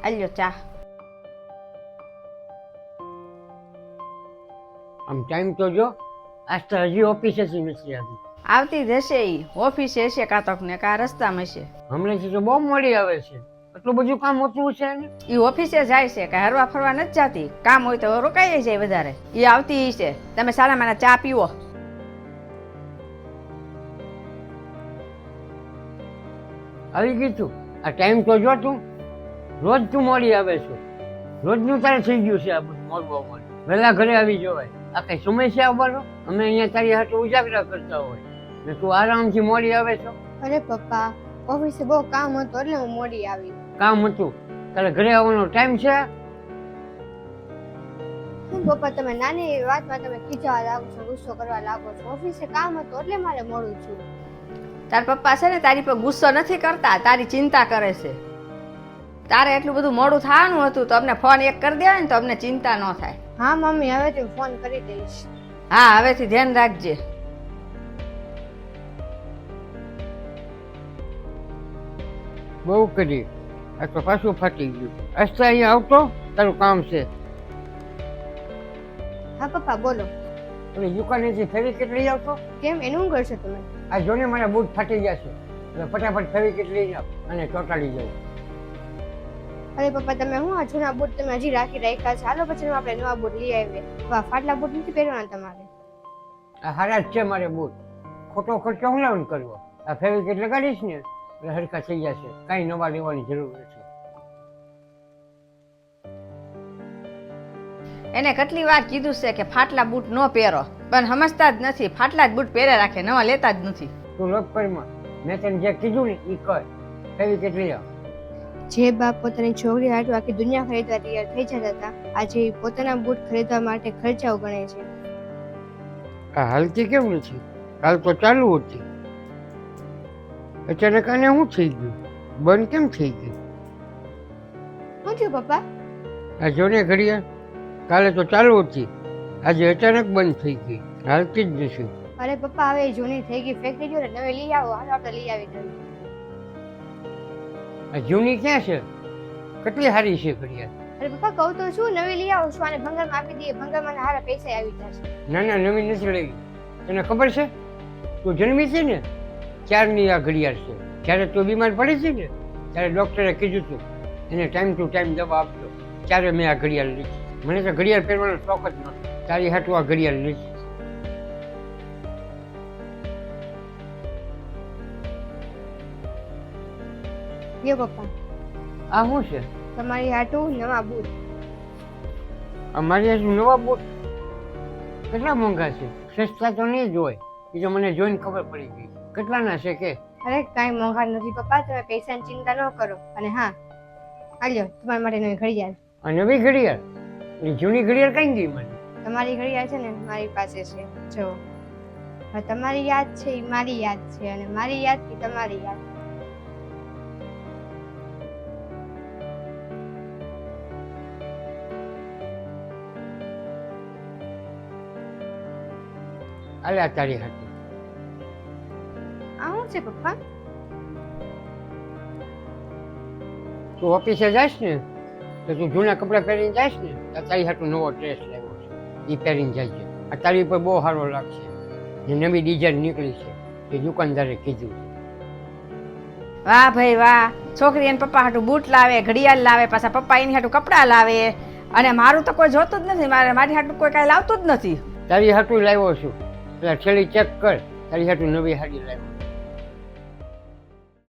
આલ્યો ચા. આમ ટાઈમ તો જો આજ તો હજી ઓફિસેથી નથી આવી. આવતી જ હશે ઈ. ઓફિસે હશે કાતક ને કા રસ્તામાં હશે. હમણાંથી તો બહુ મોડી આવે છે. એટલું બધું કામ હોતું છે ને. ઈ ઓફિસે જાય છે કે હરવા ફરવા નથી જાતી. કામ હોય તો રોકાઈ જાય વધારે. ઈ આવતી છે. તમે સારા માના ચા પીવો. આવી ગઈ તું? આ ટાઈમ તો જો તું રોજ તું મોડી આવે છે. રોજનું તારે થઈ ગયું છે આ બધું મોડું મોડું. વહેલા ઘરે આવી જવાય. આ કઈ સમય છે આવવાનો? અમે અહીંયા તારી હાથે ઉજાગરા કરતા હોય ને તું આરામથી મોડી આવે છો. અરે પપ્પા, ઓફિસે બહુ કામ હતું એટલે હું મોડી આવી. કામ હતું તારે ઘરે આવવાનો ટાઈમ છે? શું પપ્પા, તમે નાની એવી વાતમાં તમે ખીજાવા લાગો છો, ગુસ્સો કરવા લાગો છો. ઓફિસે કામ હતું એટલે મારે મોડું છું. તાર પપ્પા છે ને તારી પર ગુસ્સો નથી કરતા, તારી ચિંતા કરે છે. તારે એટલું બધું મોડું થવાનું હતું તો અમને ફોન એક કરી દેવાય ને તો અમને ચિંતા ન થાય. હા મમ્મી, હવેથી હું ફોન કરી દઈશ. હા, હવેથી ધ્યાન રાખજે. બહુ કરી આ તો પાછું ફાટી ગયું. અસ્તા અહીંયા આવતો તારું કામ છે. હા પપ્પા બોલો. અને દુકાનેથી ફેવિકેટ લઈ આવતો. કેમ, એનું શું કરશો તમે? આ જોને મારા બૂટ ફાટી ગયા છે એટલે ફટાફટ ફેવિકેટ લઈ આવ અને ચોંટાડી જાઉં. અરે પપ્પા, તમે હું આ જૂના બૂટ તમે હજી રાખી રાખ્યા છે? હાલો પછી આપણે નવા બૂટ લઈ આવીએ. વાહ, ફાટલા બૂટ નથી પહેરવાના તમારે. આ હારા જ છે મારે બૂટ. ખોટો ખર્ચો હું લાવન કરવો? આ ફેવિકેટ લગાડીશ ને એટલે હરખા થઈ જશે. કાંઈ નવા લેવાની જરૂર નથી. એને કેટલી વાર કીધું છે કે ફાટલા બૂટ ન પહેરો, પણ સમજતા જ નથી. ફાટલા જ બૂટ પહેરે રાખે, નવા લેતા જ નથી. તું લોક કરીમાં મેં તને જે કીધું ને એ કર. ફેવિકેટ લઈ આવ. જે બાપ પોતાની છોકરી હાટુ આખી દુનિયા ખરીદવા તૈયાર થઈ જતા હતા, આજે એ પોતાના બૂટ ખરીદવા માટે ખર્ચાઓ ગણે છે. આ હાલતી કેમ નથી? હાલ તો ચાલુ હતી. અચાનક આને શું થઈ ગયું? બંધ કેમ થઈ ગયું? શું થયું પપ્પા? આ જોને ઘડિયાળ કાલે તો ચાલુ હતી, આજે અચાનક બંધ થઈ ગઈ. હાલતી જ નથી. અરે પપ્પા, હવે એ જૂની થઈ ગઈ, ફેંકી દો ને, નવી લઈ આવો. હાલો આપણે લઈ આવી દઈએ. આ જૂની ક્યાં છે? કેટલી સારી છે ઘડિયાળ. અરે પપ્પા, કહું તો શું, નવી લઈ આવો છું. આને ભંગારમાં આપી દઈએ, ભંગારમાં હારા પૈસા આવી જશે. ના ના, નવી નથી લેવી. તને ખબર છે તું જન્મી છે ને ત્યારની આ ઘડિયાળ છે. જ્યારે તું બીમાર પડી છે ને ત્યારે ડૉક્ટરે કીધું હતું એને ટાઈમ ટુ ટાઈમ દવા આપજો. ત્યારે મેં આ ઘડિયાળ લીધી. મને તો ઘડિયાળ પહેરવાનો શોખ જ નહોતો. તારી હાટું આ ઘડિયાળ લીધી. લ્યો પપ્પા, આ શું છે? તમારી હાટુ નવા બૂટ. અમારી હજુ નવા બૂટ કેટલા મોંઘા છે? સસ્તા તો નહીં જ હોય. એ તો મને જોઈને ખબર પડી ગઈ. કેટલાના છે કે? અરે કાંઈ મોંઘા નથી પપ્પા, તમે પૈસાની ચિંતા ન કરો. અને હા, આલ્યો તમારા માટે નવી ઘડિયાળ. આ નવી ઘડિયાળ? એ જૂની ઘડિયાળ કઈ ગઈ મને? તમારી ઘડિયાળ છે ને મારી પાસે છે. જો હવે તમારી યાદ છે એ મારી યાદ છે, અને મારી યાદ એ તમારી યાદ. અલ્યા તારી હાટું. આ શું છે પપ્પા? તું ઓફિસે જાઈશ ને તો તું જૂના કપડાં પહેરીને જાઈશ ને તો તારી હાટું નવો ડ્રેસ લાવ્યો છે. એ પહેરીને જાય. આ તારી ઉપર બહુ સારો લાગશે. જે નવી ડિઝાઇન નીકળી છે એ દુકાનદારે કીધું. વાહ ભાઈ વાહ. છોકરી એને પપ્પા હાટું બૂટ લાવે, ઘડિયાળ લાવે, પાછા પપ્પા એની હાટું કપડાં લાવે. અને મારું તો કોઈ જોતું જ નથી. મારી હાટું કોઈ કાંઈ લાવતું જ નથી. તારી હાટું લાવ્યો છું. પેલા છેલ્લી ચેક કર. તારી હાટું નવી હાડી લાવ્યો.